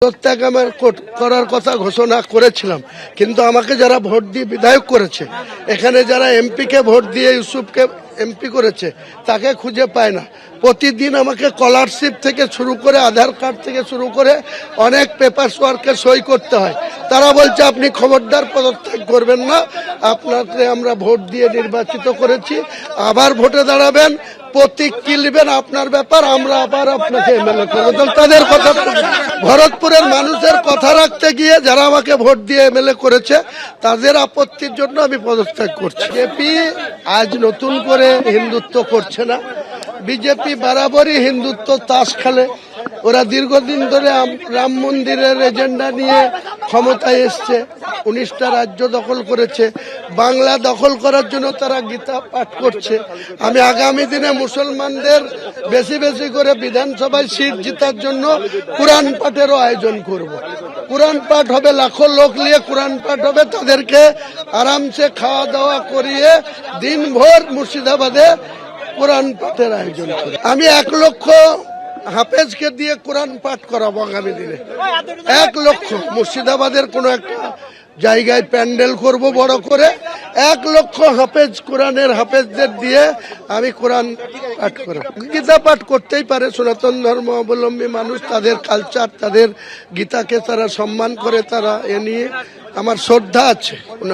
পদত্যাগ আমার করার কথা ঘোষণা করেছিলাম, কিন্তু আমাকে যারা ভোট দিয়ে বিধায়ক করেছে, এখানে যারা এমপিকে ভোট দিয়ে ইউসুফকে এমপি করেছে, তাকে খুঁজে পায় না। প্রতিদিন আমাকে স্কলারশিপ থেকে শুরু করে আধার কার্ড থেকে শুরু করে অনেক পেপার ওয়ার্কে সই করতে হয়। তারা বলছে আপনি খবরদার পদত্যাগ করবেন না, আপনাকে আমরা ভোট দিয়ে নির্বাচিত করেছি, আবার ভোটে দাঁড়াবেন, প্রতীক কি নেবেন আপনার ব্যাপার, আমরা আবার আপনাকে এমএলএ করবো। তাদের কথা, ভরতপুরের মানুষের কথা রাখতে গিয়ে যারা আমাকে ভোট দিয়ে এমএলএ করেছে তাদের আপত্তির জন্য আমি পদত্যাগ করছি। বিজেপি আজ নতুন করে হিন্দুত্ব করছে না, বিজেপি বরাবরই হিন্দুত্ব তাস খেলে। ওরা দীর্ঘদিন ধরে রাম মন্দিরের এজেন্ডা নিয়ে ক্ষমতায় এসছে, 19টা রাজ্য দখল করেছে, বাংলা দখল করার জন্য তারা গীতা পাঠ করছে। আমি আগামী দিনে মুসলমানদের বেশি বেশি করে বিধানসভায় সিট জেতার জন্য কোরআন পাঠেরও আয়োজন করব। কোরআন পাঠ হবে, লাখো লোক নিয়ে কোরআন পাঠ হবে, তাদেরকে আরামসে খাওয়া দাওয়া করিয়ে দিনভর মুর্শিদাবাদে কোরআন পাঠের আয়োজন করি। আমি 1 লক্ষ হাফেজকে দিয়ে কোরআন পাঠ করাবো আগামী দিনে। 1 লক্ষ মুর্শিদাবাদের কোনো একটা জায়গায় প্যান্ডেল করব বড় করে, 1 লক্ষ হাফেজ, কোরআনের হাফেজদের দিয়ে আমি কোরআন পাঠ করাবো। গীতা পাঠ করতেই পারে, সনাতন ধর্ম অবলম্বী মানুষ, তাদের কালচার, তাদের গীতাকে তারা সম্মান করে, তারা এ নিয়ে আমার শ্রদ্ধা আছে।